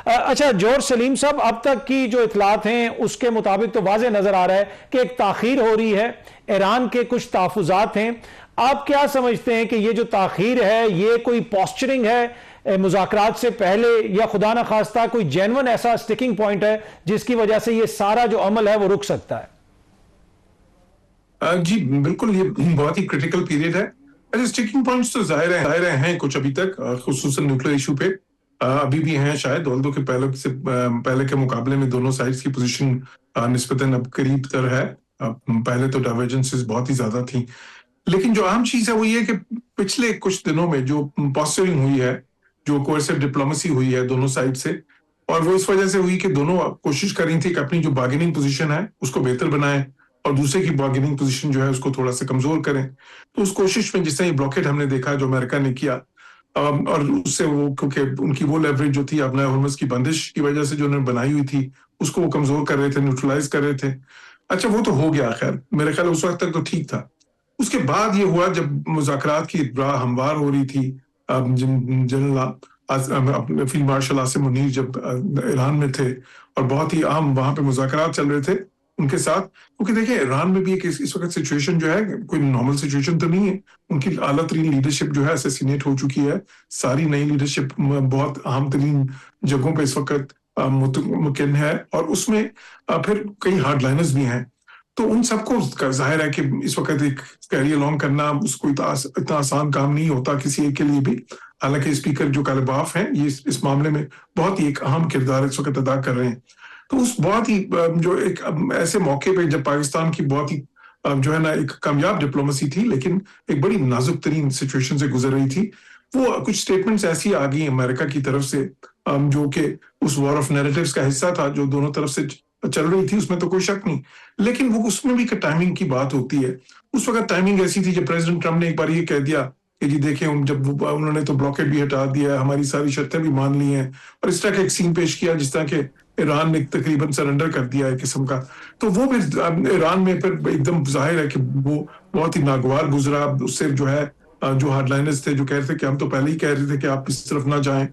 اچھا جوہر سلیم صاحب، اب تک کی جو اطلاعات ہیں اس کے مطابق تو واضح نظر آ رہا ہے کہ ایک تاخیر ہو رہی ہے، ایران کے کچھ تحفظات ہیں. آپ کیا سمجھتے ہیں کہ یہ جو تاخیر ہے یہ کوئی پوسچرنگ ہے مذاکرات سے پہلے، یا خدا نخواستہ کوئی جینون ایسا سٹیکنگ پوائنٹ ہے جس کی وجہ سے یہ سارا جو عمل ہے وہ رک سکتا ہے؟ جی بالکل، یہ بہت ہی کریٹیکل پیریڈ ہے. سٹیکنگ پوائنٹس تو ظاہر ہیں کچھ ابھی تک، خصوصاً نیوکلیر ایشو پہ ابھی بھی ہیں شاید، although کہ پہلے کے مقابلے میں دونوں سائڈز کی پوزیشن نسبتاً اب قریب تر ہے. پہلے تو ڈائیورجنسز بہت ہی زیادہ تھیں، لیکن جو اہم چیز ہے وہ یہ کہ پچھلے کچھ دنوں میں جو پوسچرنگ ہوئی ہے، جو کوئرسو ڈپلومیسی ہوئی ہے دونوں سائڈ سے، اور وہ اس وجہ سے ہوئی کہ دونوں کوشش کر رہی تھی کہ اپنی جو بارگیننگ پوزیشن ہے اس کو بہتر بنائیں اور دوسرے کی بارگیننگ پوزیشن جو ہے اس کو تھوڑا سا کمزور کریں. تو اس کوشش میں جس طرح یہ بلاکیٹ ہم نے دیکھا جو امریکہ نے کیا، اور اس سے وہ کیونکہ ان کی وہ لیوریج جو تھی اپنا ہرمز کی بندش کی وجہ سے جو انہوں نے بنائی ہوئی تھی اس کو وہ کمزور کر رہے تھے، نیوٹرلائز کر رہے تے. اچھا وہ تو ہو گیا، خیر میرے خیال اس وقت تک تو ٹھیک تھا. اس کے بعد یہ ہوا جب مذاکرات کی راہ ہموار ہو رہی تھی، general field marshal Asim Munir جب ایران میں تھے اور بہت ہی اہم وہاں پہ مذاکرات چل رہے تھے ان کے ساتھ، کیونکہ دیکھیں ایران میں بھی ایک اس وقت سچویشن جو ہے کوئی نارمل سچویشن تو نہیں ہے. ان کی اعلیٰ ترین لیڈرشپ جو ہے اسیسینیٹ ہو چکی ہے، ساری نئی لیڈرشپ بہت اہم ترین جگہوں پہ اس وقت ممکن ہے، اور اس میں پھر کئی ہارڈ لائنرز بھی ہیں. تو ان سب کو ظاہر ہے کہ اس وقت ایک کیری الانگ کرنا اس کو اتنا آسان کام نہیں ہوتا کسی ایک کے لیے بھی. حالانکہ اسپیکر جو کالباف ہیں یہ اس معاملے میں بہت ہی ایک اہم کردار اس وقت ادا کر رہے ہیں. تو اس بہت ہی جو ایک ایسے موقع پہ جب پاکستان کی بہت ہی جو ہے نا ایک کامیاب ڈپلومیسی تھی لیکن ایک بڑی نازک ترین سچویشن سے گزر رہی تھی، وہ کچھ سٹیٹمنٹس ایسی آ گئی امریکہ کی طرف سے جو کہ اس وار آف نیریٹیوز کا حصہ تھا جو دونوں طرف سے چل رہی تھی، اس میں تو کوئی شک نہیں. لیکن وہ اس میں بھی ٹائمنگ کی بات ہوتی ہے. اس وقت ٹائمنگ ایسی تھی جب پریزیڈنٹ ٹرمپ نے ایک بار یہ کہہ دیا کہ جی دیکھیں جب انہوں نے تو بلاکیٹ بھی ہٹا دیا، ہماری ساری شرطیں بھی مان لی ہیں، اور اس طرح کا ایک سین پیش کیا جس طرح کہ ایران نے تقریباً سرنڈر کر دیا ہے قسم کا. تو وہ پھر ایران میں پھر ایک دم ظاہر ہے کہ وہ بہت ہی ناگوار گزرا. اس سے جو ہے جو ہارڈ لائنرز تھے جو کہہ رہے تھے کہ ہم تو پہلے ہی کہہ رہے تھے کہ آپ اس طرف نہ جائیں،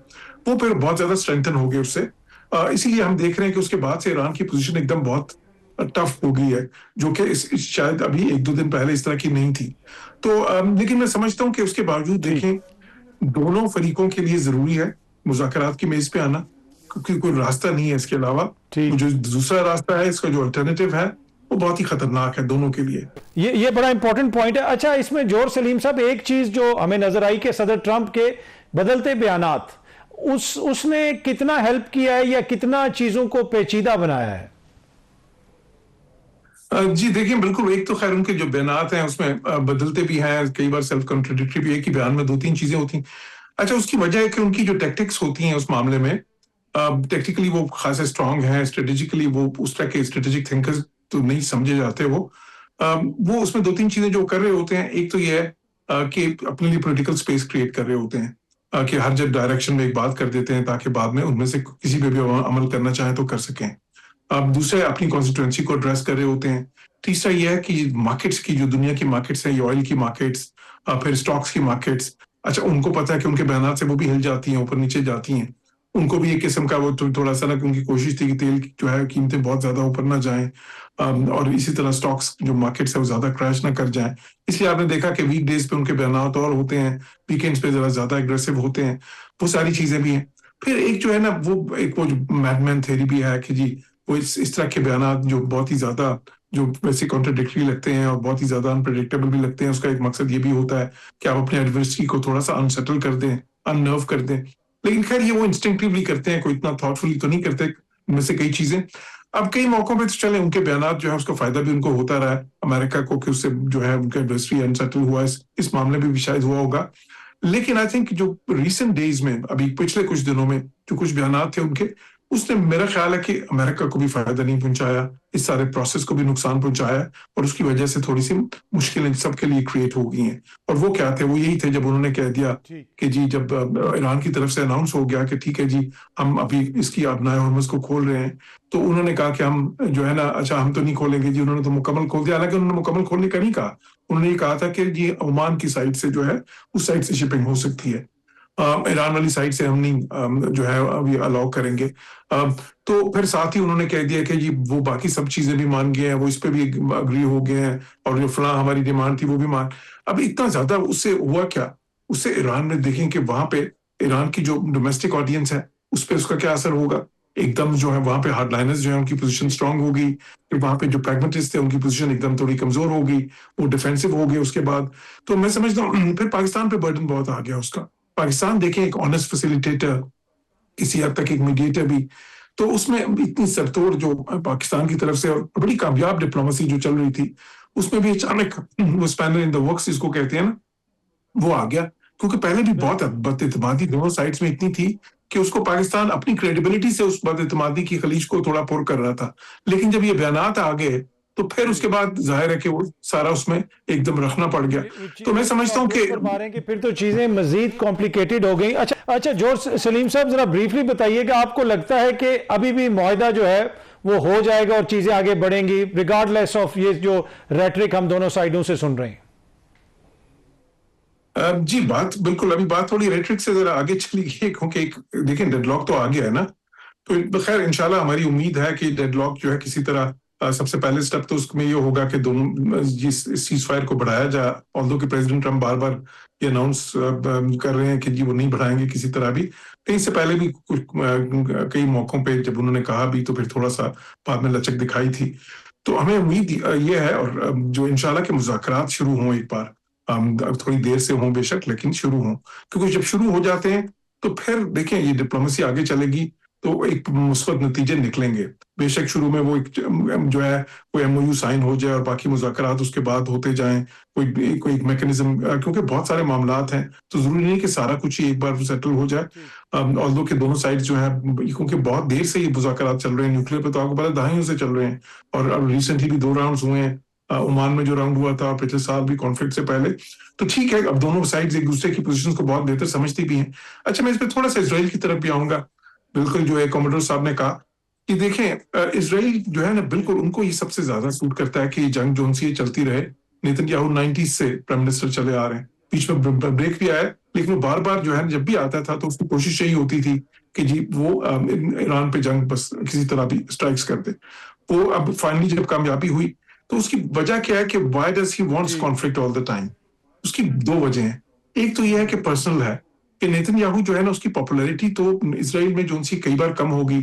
وہ پھر بہت زیادہ اسٹرینتھن ہو گئے اس سے. اسی لیے ہم دیکھ رہے ہیں کہ اس کے بعد سے ایران کی پوزیشن ایک دم بہت ٹف ہو گئی ہے، جو کہ شاید ابھی ایک دو دن پہلے اس طرح کی نہیں تھی. تو لیکن میں سمجھتا ہوں کہ اس کے باوجود دیکھیں دونوں فریقوں کے لیے ضروری ہے مذاکرات کی میز پہ آنا، کیونکہ کوئی راستہ نہیں ہے اس کے علاوہ. جو دوسرا راستہ ہے اس کا جو الٹرنیٹیو ہے وہ بہت ہی خطرناک ہے دونوں کے لیے. یہ بڑا امپورٹنٹ پوائنٹ ہے. اچھا اس میں جوہر سلیم صاحب ایک چیز جو ہمیں نظر آئی کہ صدر ٹرمپ کے بدلتے بیانات اس نے کتنا ہیلپ کیا ہے یا کتنا چیزوں کو پیچیدہ بنایا ہے؟ جی دیکھیں بالکل، ایک تو خیر ان کے جو بیانات ہیں اس میں بدلتے بھی ہیں، کئی بار سیلف کنٹراڈکٹری بھی، ایک ہی بیان میں دو تین چیزیں ہوتی ہیں. اچھا اس کی وجہ ہے کہ ان کی جو ٹیکٹکس ہوتی ہیں اس معاملے میں ٹیکٹیکلی وہ خاصے اسٹرانگ ہیں، اسٹریٹجیکلی وہ اس طرح کے اسٹریٹجک تھنکرز تو نہیں سمجھے جاتے. وہ اس میں دو تین چیزیں جو کر رہے ہوتے ہیں، ایک تو یہ ہے کہ اپنے لیے پولیٹیکل سپیس کریٹ کر رہے ہوتے ہیں کہ ہر جب ڈائریکشن میں ایک بات کر دیتے ہیں تاکہ بعد میں ان میں سے کسی پہ بھی عمل کرنا چاہیں تو کر سکیں. دوسرے اپنی کانسٹیٹوئنسی کو ایڈریس کر رہے ہوتے ہیں. تیسرا یہ ہے کہ مارکیٹس کی جو دنیا کی مارکیٹس ہیں، یہ آئل کی مارکیٹس، پھر سٹاکس کی مارکیٹس، اچھا ان کو پتا ہے کہ ان کے بیانات سے وہ بھی ہل جاتی ہیں، اوپر نیچے جاتی ہیں. ان کو بھی ایک قسم کا وہ تھوڑا سا نا کہ ان کی کوشش تھی کہ تیل جو ہے قیمتیں بہت زیادہ اوپر نہ جائیں، اور اسی طرح سٹاکس جو مارکیٹس ہے وہ زیادہ کریش نہ کر جائیں. اس لیے آپ نے دیکھا کہ ویک ڈیز پہ ان کے بیانات اور ہوتے ہیں، ویکینڈز پہ ذرا زیادہ اگریسو ہوتے ہیں. وہ ساری چیزیں بھی ہیں. پھر ایک جو ہے نا وہ جو میڈ مین تھیوری بھی ہے کہ جی وہ اس طرح کے بیانات جو بہت ہی زیادہ جو ویسے کانٹراڈکٹری لگتے ہیں اور بہت ہی زیادہ انپریڈکٹیبل بھی لگتے ہیں، اس کا ایک مقصد یہ بھی ہوتا ہے کہ آپ اپنے ایڈورسری کو تھوڑا سا انسیٹل کر دیں، اننرو کر دیں. لیکن خیر یہ وہ انسٹنکٹیولی کرتے ہیں، کوئی اتنا تھاٹفلی تو نہیں کرتے ان میں سے کئی چیزیں. اب کئی موقعوں پہ تو چلیں ان کے بیانات جو ہے اس کا فائدہ بھی ان کو ہوتا رہا ہے امریکہ کو، کہ اس سے جو ہے ان کا ایڈورسری انسیٹل ہوا، اس معاملے میں بھی شاید ہوا ہوگا. لیکن آئی تھنک جو ریسنٹ ڈیز میں ابھی پچھلے کچھ دنوں میں جو کچھ بیانات تھے ان کے، اس نے میرا خیال ہے کہ امریکہ کو بھی فائدہ نہیں پہنچایا، اس سارے پروسیس کو بھی نقصان پہنچایا، اور اس کی وجہ سے تھوڑی سی مشکلیں سب کے لیے کریٹ ہو گئی ہیں. اور وہ کیا تھے؟ وہ یہی تھے جب انہوں نے کہہ دیا کہ جی جب ایران کی طرف سے اناؤنس ہو گیا کہ ٹھیک ہے جی ہم ابھی اس کی ابنائے ہرمز کو کھول رہے ہیں، تو انہوں نے کہا کہ ہم جو ہے نا اچھا ہم تو نہیں کھولیں گے جی. انہوں نے تو مکمل کھول دیا، حالانکہ انہوں نے مکمل کھولنے کا نہیں کہا. انہوں نے یہ کہا تھا کہ جی عمان کی سائڈ سے جو ہے اس سائڈ سے شپنگ ہو سکتی ہے. ایران والی سائڈ سے ہم نہیں جو ہے ابھی الاؤ کریں گے. تو پھر ساتھ ہی انہوں نے کہہ دیا کہ جی وہ باقی سب چیزیں بھی مان گئے ہیں, وہ اس پہ بھی اگری ہو گئے ہیں, اور جو فلاں ہماری ڈیمانڈ تھی وہ بھی مان. اب اتنا زیادہ اس سے ہوا کیا, اس سے ایران میں دیکھیں کہ وہاں پہ ایران کی جو ڈومیسٹک آڈینس ہے اس پہ اس کا کیا اثر ہوگا. ایک دم جو ہے وہاں پہ ہارڈ لائنرز جو ہے ان کی پوزیشن اسٹرانگ ہو گئی, پھر وہاں پہ جو پریگمیٹسٹ تھے ان کی پوزیشن ایک دم تھوڑی کمزور ہو گئی, وہ ڈیفینسو ہو گئے اس کے بعد. تو میں سمجھتا ہوں پھر پاکستان پہ برڈن بہت آ گیا اس کا. پاکستان دیکھیں ایک آنیسٹ فیسیلیٹیٹر, کسی حد تک ایک میڈیٹر بھی, تو اس میں اتنی سرتوڑ جو پاکستان کی طرف سے اور بڑی کامیاب ڈپلومیسی جو چل رہی تھی, اس میں بھی اچانک وہ اسپینر ان دا ورکس جس کو کہتے ہیں نا, وہ آ گیا. کیونکہ پہلے بھی بہت بد اعتمادی دونوں سائڈز میں اتنی تھی کہ اس کو پاکستان اپنی کریڈیبلٹی سے اس بد اعتمادی کی خلیج کو تھوڑا پر کر رہا تھا. لیکن جب یہ بیانات آ گئے تو پھر اس کے بعد ظاہر ہے کہ وہ سارا اس میں ایک دم رکھنا پڑ گیا. تو میں سمجھتا ہوں کہ پھر تو چیزیں مزید کمپلیکیٹڈ ہو گئی. اچھا جورج سلیم صاحب, ذرا بریفلی بتائیے کہ آپ کو لگتا ہے کہ ابھی بھی معاہدہ جو ہے وہ ہو جائے گا اور چیزیں آگے بڑھیں گی ریگارڈ لیس آف یہ جو ریٹرک ہم دونوں سائڈوں سے سن رہے ہیں؟ جی بات بالکل, ابھی بات تھوڑی ریٹرک سے ذرا آگے چلی گئی ہے, کیونکہ دیکھیں ڈیڈ لاک تو آ گیا ہے نا. تو خیر انشاءاللہ ہماری امید ہے کہ ڈیڈ لاک جو ہے کسی طرح, سب سے پہلے سٹیپ تو اس میں یہ ہوگا کہ دونوں سیز فائر کو بڑھایا جائے. آلدو کہ پریزیڈنٹ ٹرمپ بار بار یہ اناؤنس کر رہے ہیں کہ جی وہ نہیں بڑھائیں گے کسی طرح بھی. اس سے پہلے بھی کئی موقعوں پہ جب انہوں نے کہا بھی تو پھر تھوڑا سا بعد میں لچک دکھائی تھی. تو ہمیں امید یہ ہے, اور جو انشاءاللہ کہ مذاکرات شروع ہوں ایک بار, تھوڑی دیر سے ہوں بے شک لیکن شروع ہوں, کیونکہ جب شروع ہو جاتے ہیں تو پھر دیکھیں یہ ڈپلومیسی آگے چلے گی تو ایک مثبت نتیجے نکلیں گے. بے شک شروع میں وہ جو ہے کوئی ایم او یو سائن ہو جائے اور باقی مذاکرات اس کے بعد ہوتے جائیں, کوئی میکنزم, کیونکہ بہت سارے معاملات ہیں تو ضروری نہیں کہ سارا کچھ ہی ایک بار سیٹل ہو جائے. آلدو کہ دونوں سائڈ جو ہیں, کیونکہ بہت دیر سے یہ مذاکرات چل رہے ہیں نیوکلیر پہ, تو آپ کو پتہ دہائیوں سے چل رہے ہیں, اور ریسنٹلی بھی 2 راؤنڈز ہوئے ہیں. عمان میں جو راؤنڈ ہوا تھا پچھلے سال بھی کانفلکٹ سے پہلے. تو ٹھیک ہے, اب دونوں سائڈز ایک دوسرے کی پوزیشنز کو بہت بہتر سمجھتی بھی ہیں. اچھا میں اس پہ تھوڑا سا اسرائیل کی طرف بھی آؤں گا. بالکل جو ہے کوموڈور صاحب نے کہا کہ دیکھیں اسرائیل جو ہے نا, بالکل ان کو یہ سب سے زیادہ سوٹ کرتا ہے کہ یہ جنگ جو ان سے یہ چلتی رہے. نیتن یاہو 90s سے پرائم منسٹر چلے آ رہے ہیں, بیچ میں بریک بھی آیا, لیکن وہ بار بار جو ہے جب بھی آتا تھا تو اس کی کوشش یہی ہوتی تھی کہ جی وہ ایران پہ جنگ بس کسی طرح بھی اسٹرائکس کر دے. وہ اب فائنلی جب کامیابی ہوئی تو اس کی وجہ کیا ہے کہ why does he wants conflict all the time. اس کی 2 وجہ ہیں. ایک تو یہ ہے کہ پرسنل ہے کہ نیتن یاہو جو ہے نا, اس کی پاپولیرٹی تو اسرائیل میں جو ان سی کئی بار کم ہوگی,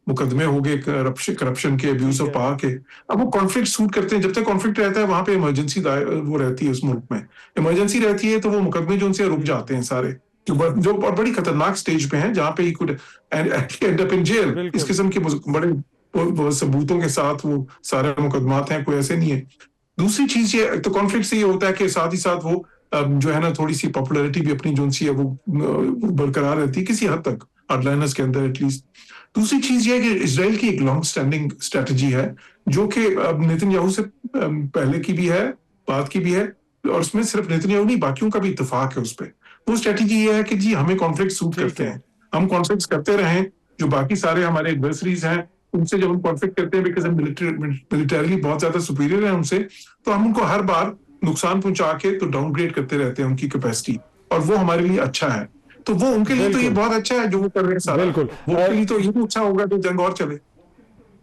مقدمے ہو گئے کرپشن کے, ابیوز آف پاور کے. اب وہ کانفلکٹ سوٹ کرتے ہیں, جب تک کانفلکٹ رہتا ہے وہاں پہ ایمرجنسی وہ رہتی ہے, اس ملک میں ایمرجنسی رہتی ہے تو وہ مقدمے جو ان سے رک جاتے ہیں سارے, جو بڑی خطرناک سٹیج پہ ہیں جہاں پہ he could end up in jail. اس قسم کے بڑے ثبوتوں کے ساتھ وہ سارے مقدمات ہیں, کوئی ایسے نہیں ہے. دوسری چیز یہ تو کانفلکٹ سے یہ ہوتا ہے کہ ساتھ ہی ساتھ وہ جو ہے نا تھوڑی سی پاپولیرٹی بھی اپنی جو سی ہے وہ برقرار رہتی ہے کسی حد تک, ہارڈ لائنرز کے اندر ایٹ لیسٹ. دوسری چیز یہ ہے کہ اسرائیل کی ایک لانگ سٹینڈنگ اسٹریٹجی ہے جو کہ نیتن یاہو سے پہلے کی بھی ہے, بعد کی بھی ہے, اور اس میں صرف نیتن یاہو نہیں باقیوں کا بھی اتفاق ہے اس پہ. وہ اسٹریٹجی یہ ہے کہ جی ہمیں کانفلکٹ سوٹ کرتے ہیں, ہم کانفلکٹ کرتے رہیں. جو باقی سارے ہمارے ایڈورسریز ہیں ان سے جب ہم کانفلکٹ کرتے ہیں بیکاز ہم ملٹریلی بہت زیادہ سپیریئر ہیں ان سے, تو ہم ان کو ہر بار نقصان پہنچا کے تو ڈاؤن گریڈ کرتے رہتے ہیں ان کی کیپیسٹی, اور وہ ہمارے لیے اچھا ہے. تو وہ ان کے لیے تو یہ بہت اچھا ہے جو وہ کر رہے ہیں سارا. وہ ان کے لیے تو یہ بھی اچھا ہوگا کہ جنگ اور چلے.